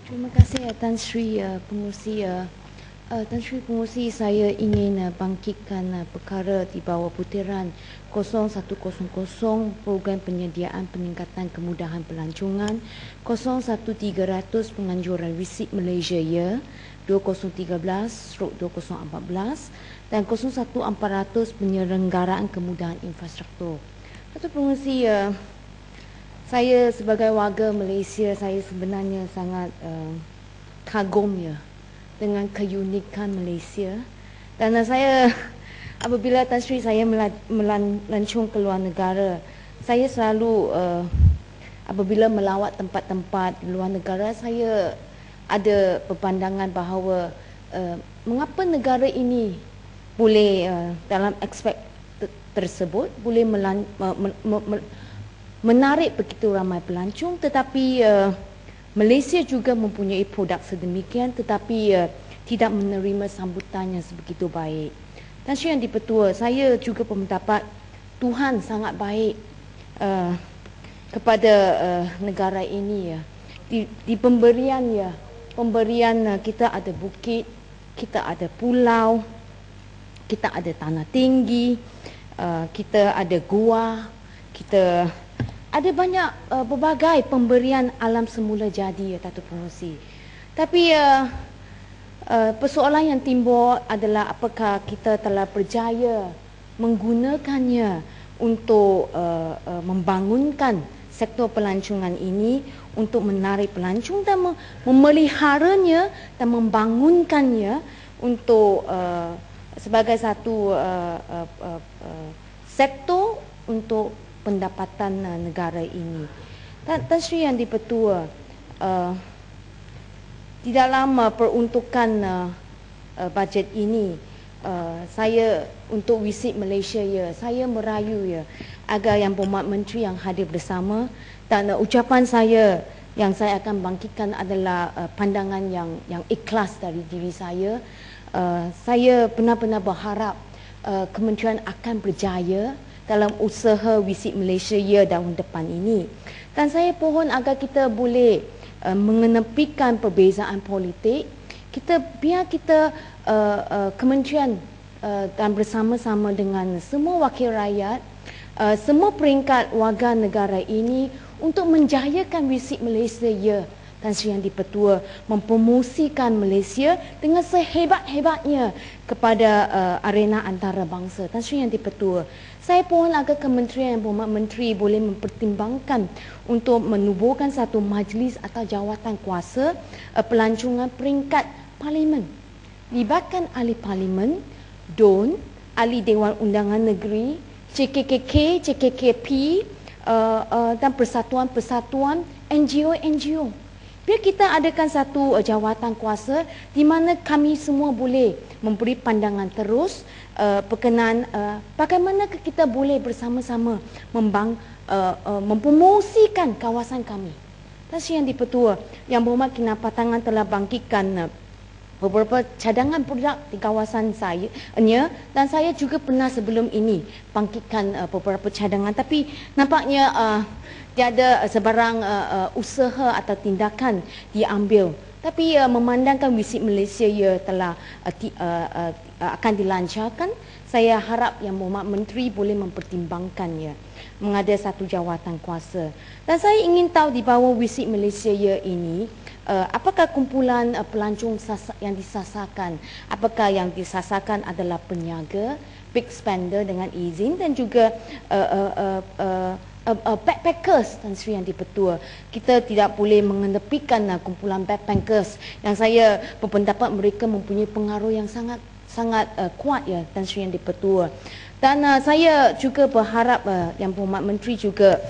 Terima kasih Tan Sri Pengurusi. Tan Sri Pengurusi, saya ingin bangkitkan perkara di bawah butiran 0100 Program Penyediaan Peningkatan Kemudahan Pelancongan, 01300 Penganjuran Risik Malaysia Ya 2013/2014 dan 01400 Penyelenggaraan Kemudahan Infrastruktur. Datuk Pengurusi, saya sebagai warga Malaysia, saya sebenarnya sangat kagum ya dengan keunikan Malaysia. Dan saya apabila Tan Sri saya melancong ke luar negara, saya selalu apabila melawat tempat-tempat di luar negara, saya ada pepandangan bahawa mengapa negara ini boleh dalam aspek tersebut boleh menarik begitu ramai pelancong, tetapi Malaysia juga mempunyai produk sedemikian tetapi tidak menerima sambutan yang sebegitu baik. Dan Yang di-Pertua, saya juga berpendapat Tuhan sangat baik kepada negara ini ya. Di pemberian ya, pemberian kita ada bukit, kita ada pulau, kita ada tanah tinggi, kita ada gua, kita ada banyak berbagai pemberian alam semula jadi ya Datuk Pengerusi. Tapi persoalan yang timbul adalah apakah kita telah berjaya menggunakannya untuk membangunkan sektor pelancongan ini untuk menarik pelancong dan memeliharanya dan membangunkannya untuk sebagai satu sektor untuk pendapatan negara ini. Tan Sri Yang di-Pertua, di dalam peruntukan bajet ini, saya untuk visit Malaysia ya, saya merayu ya agar Yang Berhormat Menteri yang hadir bersama, dan ucapan saya yang saya akan bangkitkan adalah pandangan yang ikhlas dari diri saya. Saya benar-benar berharap kementerian akan berjaya dalam usaha visit Malaysia Ya tahun depan ini. Dan saya pohon agar kita boleh mengenepikan perbezaan politik. Biar kita kementerian dan bersama-sama dengan semua wakil rakyat, semua peringkat warga negara ini untuk menjayakan visit Malaysia Ya. Tan Sri Yang di-Pertua mempromosikan Malaysia dengan sehebat-hebatnya kepada arena antarabangsa. Tan Sri Yang di-Pertua, saya pohon agar kementerian Yang Berhormat Menteri boleh mempertimbangkan untuk menubuhkan satu majlis atau jawatan kuasa pelancongan peringkat parlimen. Libatkan ahli parlimen, DUN, ahli Dewan Undangan Negeri, CKKK, CKKP dan persatuan-persatuan, NGO-NGO. Biar kita adakan satu jawatan kuasa di mana kami semua boleh memberi pandangan terus berkenaan bagaimana kita boleh bersama-sama mempromosikan kawasan kami. Tan Sri Yang di-Pertua, Yang Berhormat Kinabatangan telah bangkitkan beberapa cadangan produk di kawasan saya, dan saya juga pernah sebelum ini bangkitkan beberapa cadangan, tapi nampaknya tiada sebarang usaha atau tindakan diambil. Tapi memandangkan visit Malaysia Ya telah akan dilancarkan, saya harap Yang Berhormat Menteri boleh mempertimbangkannya, mengada satu jawatan kuasa. Dan saya ingin tahu di bawah visit Malaysia Ya ini, apakah kumpulan pelancong yang disasarkan? Apakah yang disasarkan adalah peniaga, big spender dengan izin, dan juga backpackers? Tan Sri Yang di-Pertua, kita tidak boleh mengenepikan kumpulan backpackers yang saya berpendapat mereka mempunyai pengaruh yang sangat kuat ya Tan Sri Yang di-Pertua. Dan saya juga berharap Yang Berhormat Menteri juga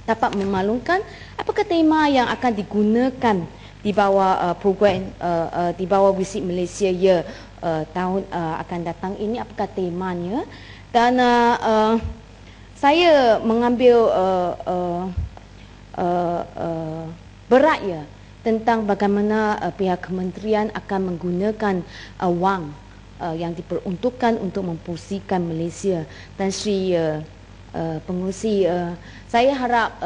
dapat memaklumkan apakah tema yang akan digunakan di bawah program di bawah visit Malaysia Ya tahun akan datang ini, apakah temanya. Dan saya mengambil berat ya tentang bagaimana pihak kementerian akan menggunakan wang yang diperuntukkan untuk mempromosikan Malaysia. Dan Sri Pengerusi, saya harap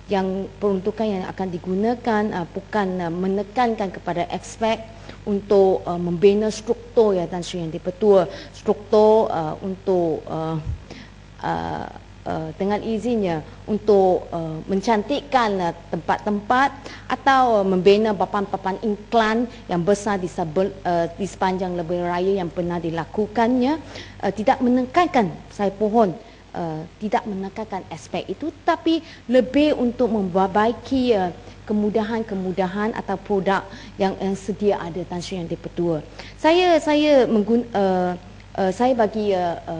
yang peruntukan yang akan digunakan bukan menekankan kepada aspek untuk membina struktur ya Tan Sri Yang di-Pertua, struktur untuk dengan izinnya untuk mencantikkan tempat-tempat atau membina papan-papan iklan yang besar di sepanjang lebuh raya yang pernah dilakukannya, tidak menekankan, saya pohon tidak menekankan aspek itu, tapi lebih untuk memperbaiki kemudahan-kemudahan atau produk yang sedia ada Tan Sri Yang di-Pertua. Saya bagi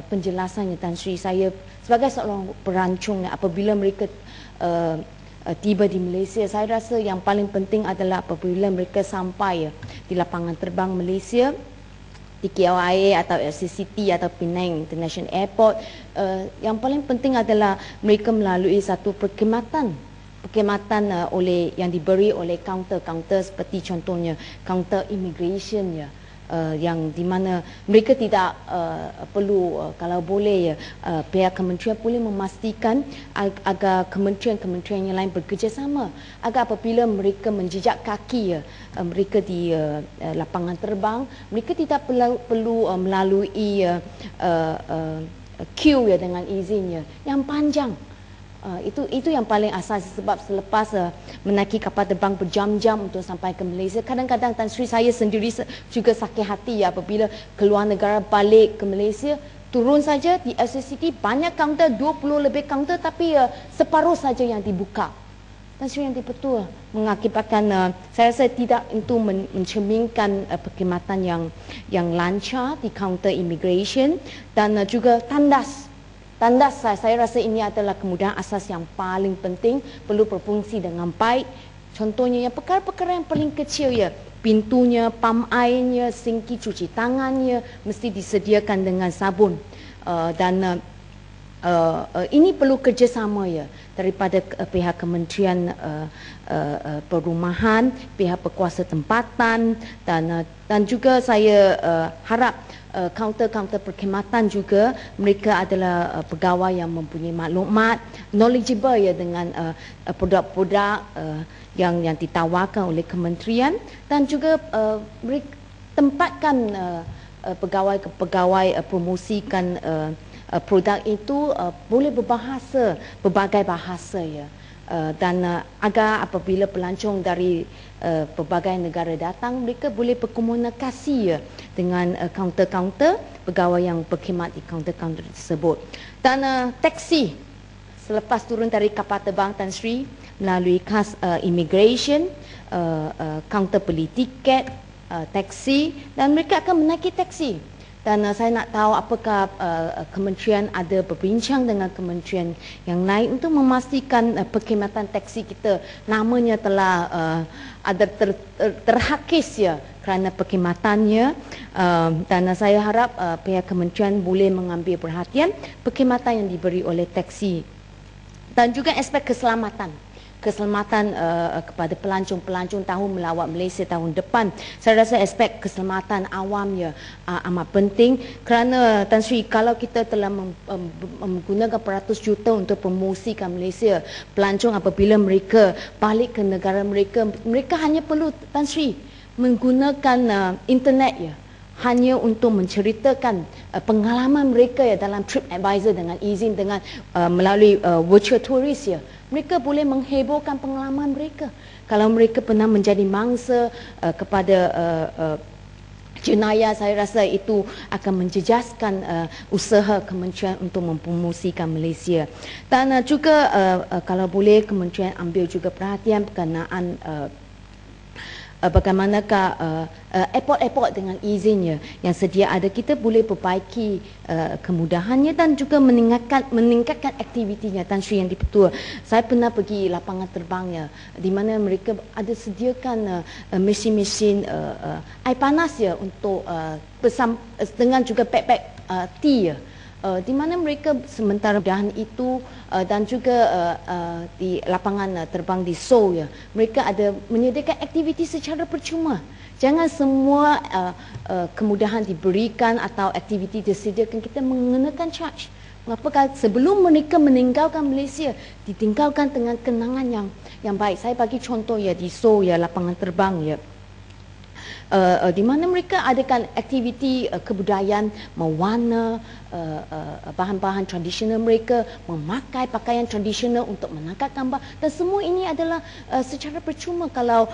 penjelasannya Tan Sri, saya sebagai seorang perancung, apabila mereka tiba di Malaysia, saya rasa yang paling penting adalah apabila mereka sampai di lapangan terbang Malaysia, di KLIA atau LCCT atau Penang International Airport, yang paling penting adalah mereka melalui satu perkhidmatan oleh yang diberi oleh kaunter-kaunter seperti contohnya kaunter immigration ya. Yang di mana mereka tidak perlu kalau boleh pihak kementerian boleh memastikan agar kementerian yang lain bekerjasama agar apabila mereka menjejak kaki mereka di lapangan terbang, mereka tidak perlu melalui queue dengan izinnya yang panjang. Itu yang paling asas, sebab selepas menaiki kapal terbang berjam-jam untuk sampai ke Malaysia, kadang-kadang Tan Sri saya sendiri juga sakit hati apabila keluar negara balik ke Malaysia, turun saja di LCCT banyak kaunter, 20 lebih kaunter, tapi separuh saja yang dibuka. Tan Sri Yang di-Pertua mengakibatkan saya rasa tidak itu mencerminkan perkhidmatan yang lancar di kaunter immigration dan juga tandas. Saya rasa ini adalah kemudahan asas yang paling penting, perlu berfungsi dengan baik. Contohnya yang perkara-perkara yang paling kecil ya, pintunya, pam airnya, sinki cuci tangannya mesti disediakan dengan sabun. Ini perlu kerjasama ya daripada pihak Kementerian Perumahan, pihak berkuasa tempatan dan juga saya harap kaunter-kaunter perkhidmatan juga mereka adalah pegawai yang mempunyai maklumat, knowledgeable ya dengan produk-produk yang ditawarkan oleh kementerian, dan juga tempatkan pegawai promosikan produk itu boleh berbagai bahasa ya. Dan agar apabila pelancong dari pelbagai negara datang, mereka boleh berkomunikasi ya dengan kaunter-kaunter, pegawai yang berkhidmat di kaunter-kaunter tersebut. Dan taksi selepas turun dari kapal terbang Tan Sri melalui kas immigration, kaunter beli tiket, taksi, dan mereka akan menaiki taksi. Dan saya nak tahu apakah kementerian ada berbincang dengan kementerian yang lain untuk memastikan perkhidmatan taksi kita namanya telah ada terhakis ya kerana perkhidmatannya. Dan saya harap pihak kementerian boleh mengambil perhatian perkhidmatan yang diberi oleh taksi dan juga aspek keselamatan kepada pelancong tahun melawat Malaysia tahun depan. Saya rasa aspek keselamatan awamnya amat penting kerana Tan Sri, kalau kita telah menggunakan beratus juta untuk promosikan Malaysia, pelancong apabila mereka balik ke negara mereka, mereka hanya perlu Tan Sri menggunakan internet ya, hanya untuk menceritakan pengalaman mereka ya dalam TripAdvisor dengan izin, dengan melalui virtual tourist ya. Mereka boleh menghebohkan pengalaman mereka. Kalau mereka pernah menjadi mangsa kepada jenayah, saya rasa itu akan menjejaskan usaha kementerian untuk mempromosikan Malaysia. Dan juga kalau boleh kementerian ambil juga perhatian berkenaan bagaimanakah airport-airport dengan izinnya yang sedia ada, kita boleh perbaiki kemudahannya dan juga meningkatkan aktivitinya. Tan Sri Yang di-Pertua, saya pernah pergi lapangan terbangnya di mana mereka ada sediakan mesin-mesin air panas ya untuk dengan juga pack tea ya. Di mana mereka sementara dahan itu dan juga di lapangan terbang di Seoul ya, mereka ada menyediakan aktiviti secara percuma. Jangan semua kemudahan diberikan atau aktiviti disediakan kita mengenakan charge. Apakah sebelum mereka meninggalkan Malaysia, ditinggalkan dengan kenangan yang baik. Saya bagi contoh ya di Seoul ya, lapangan terbang ya. Di mana mereka adakan aktiviti kebudayaan, mewarna bahan-bahan tradisional mereka, memakai pakaian tradisional untuk menangkap gambar, dan semua ini adalah secara percuma kalau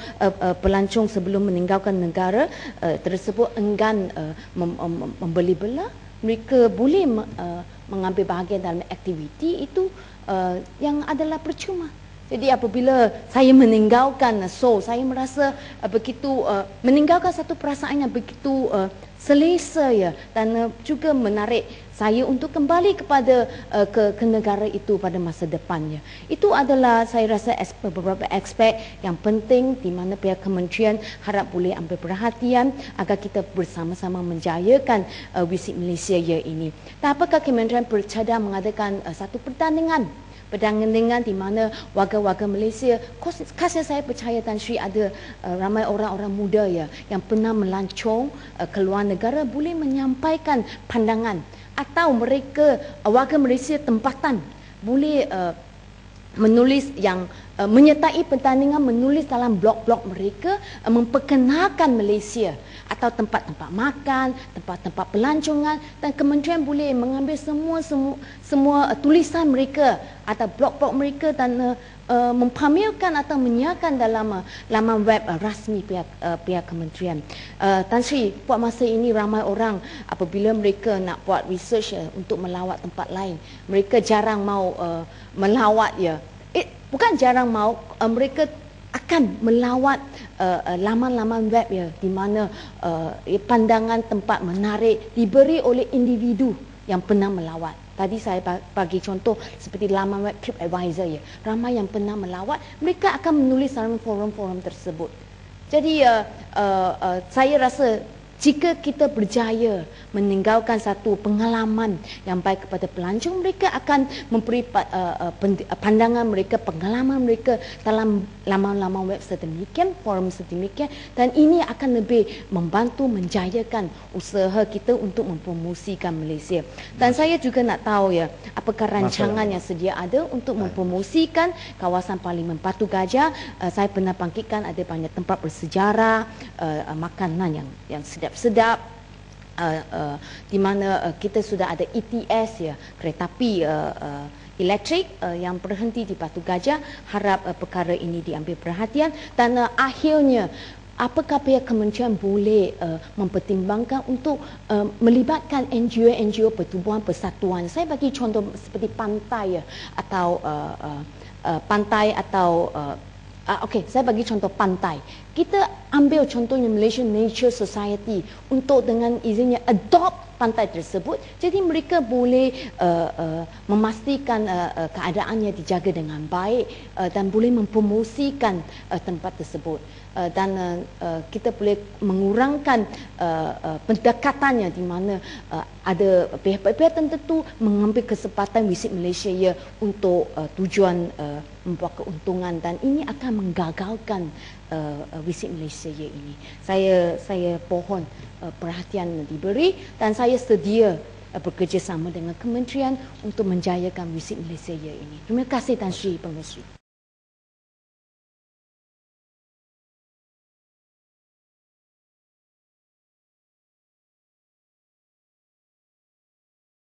pelancong sebelum meninggalkan negara tersebut enggan membeli belah. Mereka boleh mengambil bahagian dalam aktiviti itu yang adalah percuma. Jadi apabila saya meninggalkan Seoul, saya merasa begitu meninggalkan satu perasaan yang begitu selesa ya, dan juga menarik saya untuk kembali kepada ke negara itu pada masa depannya. Itu adalah saya rasa beberapa aspek yang penting di mana pihak kementerian harap boleh ambil perhatian agar kita bersama-sama menjayakan Visit Malaysia Year ini. Dan apakah kementerian bercadang mengadakan satu pertandingan di mana warga-warga Malaysia, khasnya saya percaya Tan Sri ada ramai orang-orang muda ya yang pernah melancong ke luar negara boleh menyampaikan pandangan, atau mereka warga Malaysia tempatan boleh menulis yang menyertai pertandingan, menulis dalam blog-blog mereka memperkenalkan Malaysia atau tempat-tempat makan, tempat-tempat pelancongan, dan kementerian boleh mengambil semua tulisan mereka atau blog-blog mereka dan mempamerkan atau menyiarkan dalam laman web rasmi pihak kementerian. Tan Sri, buat masa ini ramai orang apabila mereka nak buat research untuk melawat tempat lain, mereka jarang mau melawat ya. Bukan jarang mau, mereka akan melawat laman-laman web ya, di mana pandangan tempat menarik diberi oleh individu yang pernah melawat. Tadi saya bagi contoh seperti laman web TripAdvisor ya, ramai yang pernah melawat, mereka akan menulis dalam forum-forum tersebut. Jadi saya rasa jika kita berjaya meninggalkan satu pengalaman yang baik kepada pelancong, mereka akan memberi pandangan mereka, pengalaman mereka dalam laman-laman web sedemikian, forum sedemikian, dan ini akan lebih membantu menjayakan usaha kita untuk mempromosikan Malaysia. Dan saya juga nak tahu ya, apakah rancangan yang sedia ada untuk mempromosikan kawasan Parlimen Batu Gajah. Saya pernah bangkitkan ada banyak tempat bersejarah, makanan yang sedap-sedap, di mana kita sudah ada ETS ya, kereta api elektrik yang berhenti di Batu Gajah. Harap perkara ini diambil perhatian, dan akhirnya apakah pihak kementerian boleh mempertimbangkan untuk melibatkan NGO pertubuhan persatuan. Saya bagi contoh seperti pantai atau okey, saya bagi contoh pantai. Kita ambil contohnya Malaysian Nature Society untuk dengan izinnya adopt pantai tersebut. Jadi mereka boleh memastikan keadaannya dijaga dengan baik dan boleh mempromosikan tempat tersebut. Dan kita boleh mengurangkan pendekatannya di mana ada pihak-pihak tertentu mengambil kesempatan Visit Malaysia ya untuk tujuan membuat keuntungan, dan ini akan menggagalkan Visit Malaysia ya ini. Saya pohon perhatian diberi, dan saya sedia bekerjasama dengan kementerian untuk menjayakan Visit Malaysia ya ini. Terima kasih Tan Sri Pengerusi.